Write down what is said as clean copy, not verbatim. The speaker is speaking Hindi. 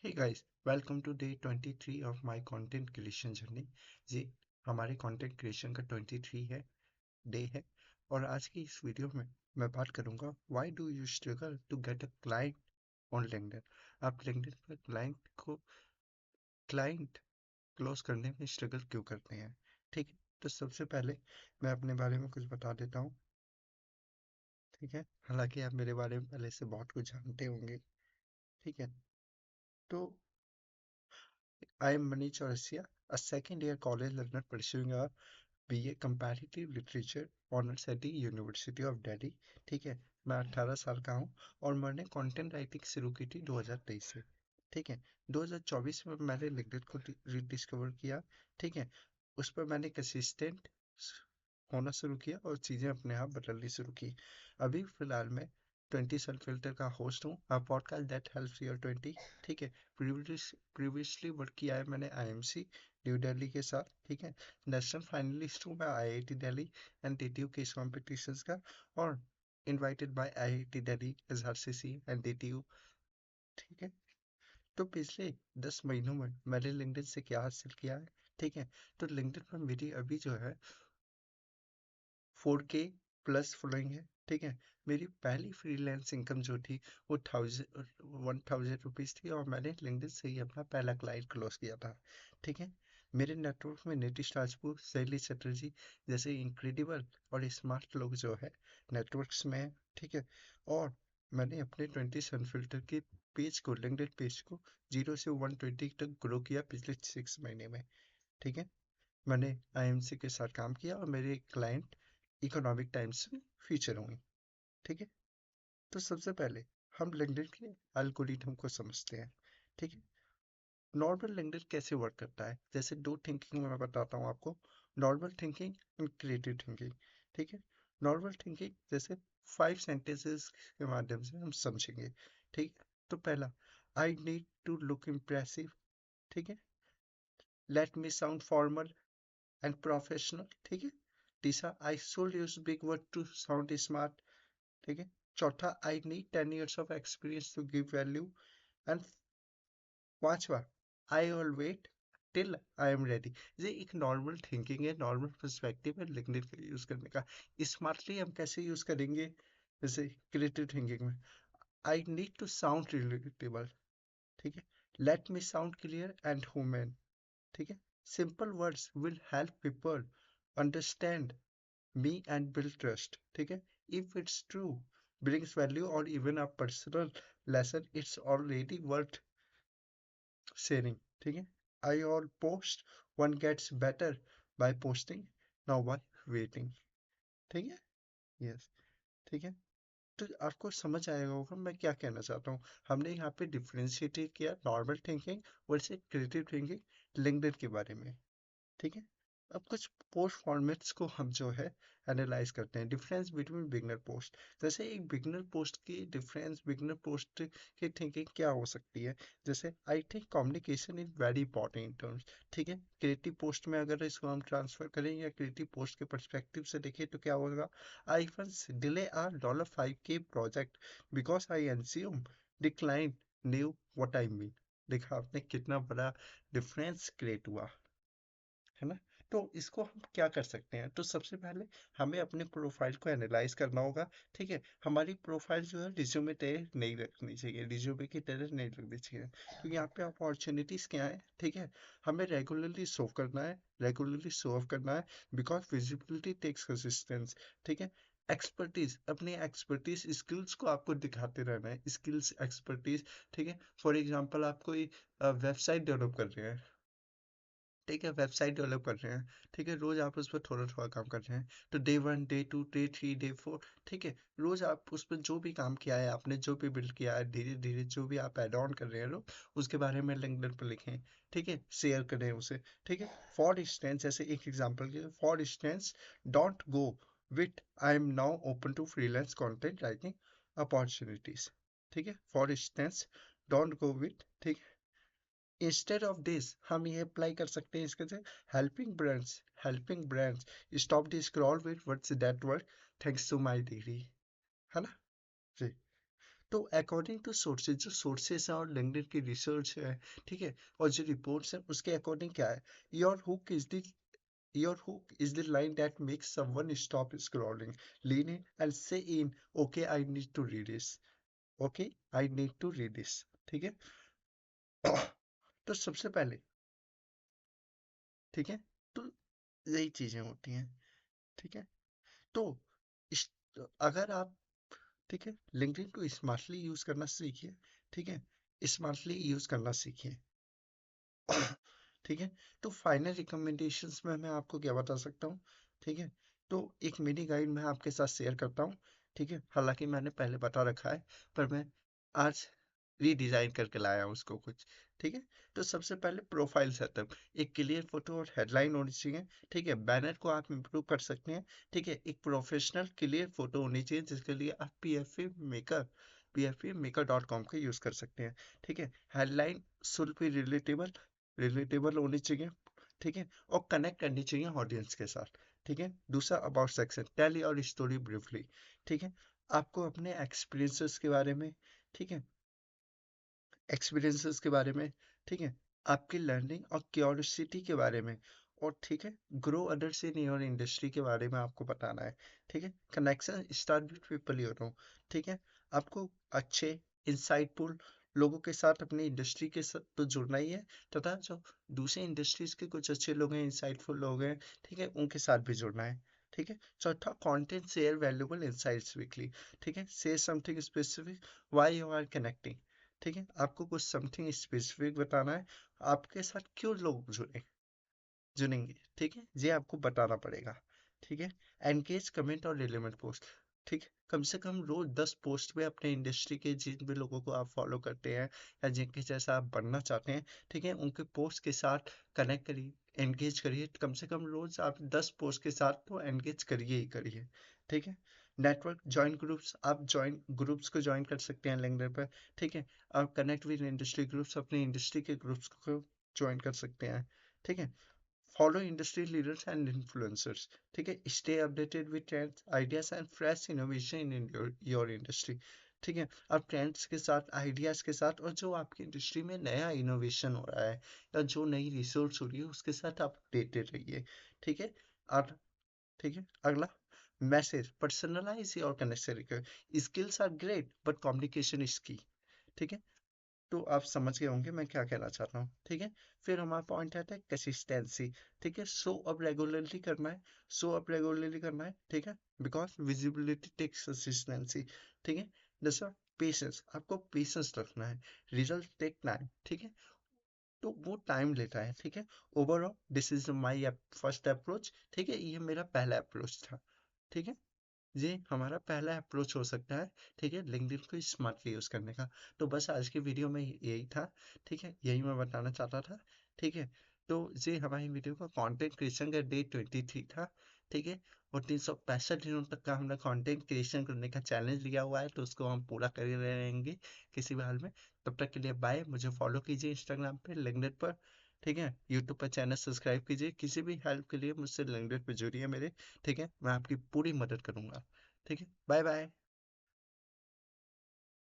Hey guys, welcome to day 23 of my content creation journey। जी, हमारे content creation का 23 है डे है। और आज की इस वीडियो में मैं बात करूंगा why do you struggle to get a client on LinkedIn। आप LinkedIn पर क्लाइंट क्लोज करने में स्ट्रगल क्यों करते हैं। ठीक है, तो सबसे पहले मैं अपने बारे में कुछ बता देता हूँ। ठीक है, हालांकि आप मेरे बारे में पहले से बहुत कुछ जानते होंगे। ठीक है, तो I am Manish Chaurasia, a second year college learner pursuing a BA Comparative Literature honours at the university of Delhi. ठीक है, मैं 18 साल का हूँ और मैंने कंटेंट राइटिंग शुरू की थी 2023 से। ठीक है, 2024 में मैंने लिंक्डइन को रिडिस्कवर किया। ठीक है, उस पर मैंने कंसिस्टेंट होना शुरू किया और चीज़ें अपने आप बदलनी शुरू की। अभी फिलहाल मैं 20 सन फिल्टर का होस्ट हूँ, a podcast that helps your 20। ठीक है, प्रीवियसली वर्क किया है मैंने आईएमसी न्यू दिल्ली के साथ। ठीक है, नेशनल फाइनलिस्ट हूँ मैं आईआईटी दिल्ली एंड डीटीयू के इस कॉम्पिटिशन्स का, और invited bye IIT Delhi SRCC and DTU. ठीक है, तो पिछले 10 महीनों में मैंने लिंक्डइन से क्या हासिल किया है। ठीक है, तो लिंक्डइन पर मेरी अभी जो है 4K प्लस फॉलोइंग है। ठीक है, मेरी पहली फ्रीलांस इनकम जो थी वो 1000 रुपीज़ थी और मैंने लिंक्डइन से ही अपना पहला क्लाइंट क्लोज किया था। ठीक है, मेरे नेटवर्क में नीतीश राजपूत, शैली चटर्जी जैसे इंक्रेडिबल और स्मार्ट लोग जो है नेटवर्क्स में हैं। ठीक है, और मैंने अपने 20 सनफिल्टर के पेज को, लिंक्डइन पेज को 0 से 120 तक ग्रो किया पिछले 6 महीने में। ठीक है, मैंने आईएमसी के साथ काम किया और मेरे क्लाइंट इकोनॉमिक टाइम्स में फीचर हुए। ठीक है, तो सबसे पहले हम लिंक्डइन के एल्गोरिथम को समझते हैं। ठीक है, नॉर्मल लिंक्डइन कैसे वर्क करता है, जैसे दो थिंकिंग मैं बताता हूँ आपको, normal thinking and creative thinking. ठीक है, नॉर्मल थिंकिंग जैसे 5 सेंटेंसेस के माध्यम से हम समझेंगे। ठीक है, तो पहला, I need to look impressive. ठीक है, let me sound formal and professional. ठीक है, तीसरा, I should use big word to sound smart. ठीक है, चौथा, I need 10 years of experience to give value. And पांचवा, I all wait till I am ready. ये एक नॉर्मल थिंकिंग है, नॉर्मल पर्सपेक्टिव है लिंक्डइन का यूज करने का। स्मार्टली हम कैसे यूज करेंगे, जैसे क्रिएटिव थिंकिंग में, I need to sound relatable. ठीक है, let me sound clear and human. ठीक है, simple words will help people understand me and build trust. ठीक है, if it's true, brings value or even a personal lesson, it's already worth sharing. ठीक है, I all post, one gets better by posting, now by waiting। ठीक है, yes। ठीक है, तो आपको समझ आएगा होगा मैं क्या कहना चाहता हूँ। हमने यहाँ पे डिफ्रेंशिएट किया normal thinking versus creative thinking LinkedIn के बारे में। ठीक है, अब कुछ पोस्ट फॉर्मेट्स को हम जो है एनालाइज करते हैं। डिफरेंस बिटवीन बिगनर पोस्ट, जैसे एक बिगनर पोस्ट की डिफरेंस बिगनर पोस्ट की थिंकिंग क्या हो सकती है। जैसे I think communication is very important in terms. ठीक है, क्रिएटिव पोस्ट में अगर इसको हम ट्रांसफर करें या क्रिएटिव पोस्ट के पर्सपेक्टिव से देखें तो क्या होगा, I once delay a $5K project because I assume the client knew what I mean. देखा आपने कितना बड़ा डिफरेंस क्रिएट हुआ, है ना। तो इसको हम क्या कर सकते हैं, तो सबसे पहले हमें अपने प्रोफाइल को एनालाइज करना होगा। ठीक है, हमारी प्रोफाइल जो है रिज्यूमे तरह नहीं रखनी चाहिए, रिज्यूमे की तरह नहीं रखनी चाहिए, क्योंकि यहाँ पे अपॉर्चुनिटीज क्या है। ठीक है, हमें रेगुलरली शो करना है, रेगुलरली शो ऑफ करना है, बिकॉज विजिबिलिटी टेक्स कंसिस्टेंस। ठीक है, एक्सपर्टीज, अपनी एक्सपर्टीज स्किल्स को आपको दिखाते रहना है, स्किल्स एक्सपर्टीज। ठीक है, फॉर एग्जांपल आप कोई वेबसाइट डेवलप कर रहे हैं। ठीक है, वेबसाइट डेवलप कर रहे हैं। ठीक है, रोज आप उस पर थोड़ा थोड़ा काम कर रहे हैं, तो डे 1 डे 2 डे 3 डे 4। ठीक है, रोज आप उस पर जो भी काम किया है, आपने जो भी बिल्ड किया है, धीरे धीरे जो भी आप ऐड ऑन कर रहे हैं लोग, उसके बारे में लिंक्डइन पर लिखें। ठीक है, शेयर करें उसे। ठीक है, फॉर इंस्टेंस, जैसे एक एग्जांपल के, for instance, don't go with I am now open to freelance content writing opportunities. ठीक है, for instance, don't go with. ठीक, इंस्टेड ऑफ दिस हम ये अप्लाई कर सकते हैं इसके से, helping brands stop the scroll with what's that word, thanks to my degree. है ना जी। तो अकॉर्डिंग टू सोर्सेज, जो सोर्सेज है और लिंक्डइन की रिसर्च है, ठीक है, और जो रिपोर्ट्स है उसके अकॉर्डिंग क्या है, your hook is the your hook is the line that makes someone stop scrolling, lean in and say in, okay, I need to read this. Okay, I need to read this. ठीक है। तो सबसे पहले, ठीक है, तो यही चीजें होती हैं। ठीक है। तो इस, अगर आप, ठीक है, लिंक्डइन को स्मार्टली यूज करना सीखिए। ठीक है, स्मार्टली यूज करना सीखिए। ठीक है। तो फाइनल रिकमेंडेशंस में मैं आपको क्या बता सकता हूँ। ठीक है। तो एक मिनी गाइड मैं आपके साथ शेयर करता हूँ। ठीक है, हालांकि मैंने पहले बता रखा है, पर मैं आज रीडिजाइन करके लाया हूँ उसको कुछ। ठीक है। तो सबसे पहले प्रोफाइल सेटअप, एक क्लियर फोटो और हेडलाइन होनी चाहिए। ठीक है, बैनर को आप इम्प्रूव कर सकते हैं। ठीक है, एक प्रोफेशनल क्लियर फोटो होनी चाहिए, जिसके लिए आप pfa maker.com का यूज कर सकते हैं। ठीक है, हेडलाइन शुड बी रिलेटेबल, होनी चाहिए। ठीक है, और कनेक्ट करनी चाहिए ऑडियंस के साथ। ठीक है। दूसरा, about section, tell your story briefly. ठीक है, आपको अपने एक्सपीरियंसेस के बारे में, ठीक है, एक्सपीरियंसेस के बारे में, ठीक है, आपकी लर्निंग और क्यूरियोसिटी के बारे में, और ठीक है, grow others in your industry के बारे में आपको बताना है। ठीक है, connection start with people you know. ठीक है, आपको अच्छे इंसाइटफुल लोगों के साथ अपनी इंडस्ट्री के साथ तो जुड़ना ही है, तथा जो दूसरे इंडस्ट्रीज के कुछ अच्छे लोग हैं, इंसाइटफुल लोग हैं, ठीक है, उनके साथ भी जुड़ना है। ठीक है। चौथा, content share valuable insights weekly. ठीक है, share something specific why you are connecting. ठीक है, आपको कुछ समथिंग स्पेसिफिक बताना है, आपके साथ क्यों लोग जुड़ेंगे। ठीक है, ये आपको बताना पड़ेगा। ठीक है, एंगेज, कमेंट और रिलेवेंट पोस्ट। ठीक है, कम से कम रोज 10 पोस्ट में अपने इंडस्ट्री के जिन भी लोगों को आप फॉलो करते हैं या जिनके जैसा आप बनना चाहते हैं, ठीक है, उनके पोस्ट के साथ कनेक्ट करिए, एंगेज करिए। कम से कम रोज आप 10 पोस्ट के साथ तो एंगेज करिए ही करिए। ठीक है, नेटवर्क, ज्वाइन ग्रुप्स, आप ज्वाइन ग्रुप्स को ज्वाइन कर सकते हैं लिंक्डइन पर। ठीक है, आप कनेक्ट विद इंडस्ट्री ग्रुप्स, अपने इंडस्ट्री के ग्रुप्स को ज्वाइन कर सकते हैं। ठीक है, follow industry leaders and influencers. ठीक है, stay updated with trends, ideas and fresh innovation in your industry. ठीक है, आप ट्रेंड्स के साथ, आइडियाज के साथ, और जो आपकी इंडस्ट्री में नया इनोवेशन हो रहा है या जो नई रिसोर्स हो रही है उसके साथ आप अपडेटेड रहिए। ठीक है। और ठीक है, अगला, message, personalize your connection. Skills are great but communication is key. ठीक है, तो आप समझ गए होंगे मैं क्या कहना चाहता हूँ। ठीक है, फिर हमारा पॉइंट आता है कंसिस्टेंसी। ठीक है, शो अप रेगुलरली करना है, ठीक है, बिकॉज विजिबिलिटी टेक्स कंसिस्टेंसी। ठीक है। दूसरा, पेशेंस, आपको पेशेंस रखना है, रिजल्ट टेक टाइम। ठीक है, तो वो टाइम लेता है। ठीक है, overall this is my first approach. ठीक है, ये मेरा पहला अप्रोच था। ठीक है, ये हमारा पहला अप्रोच हो सकता है। ठीक है, लिंक्डइन को स्मार्टली यूज करने का। तो बस आज की वीडियो में यही था। ठीक है, यही मैं बताना चाहता था। ठीक है, तो ये हमारी वीडियो का कंटेंट क्रिएशन का डे 23 था। ठीक है, और 365 दिनों तक का हमने कंटेंट क्रिएशन करने का चैलेंज लिया हुआ है, तो उसको हम पूरा कर रहेंगे किसी भी हाल में। तब तक के लिए बाय। मुझे फॉलो कीजिए इंस्टाग्राम पे, लिंक्डइन पर। ठीक है, यूट्यूब पर चैनल सब्सक्राइब कीजिए। किसी भी हेल्प के लिए मुझसे लिंक्डइन पे जुड़िए मेरे। ठीक है, मैं आपकी पूरी मदद करूंगा। ठीक है, बाय बाय।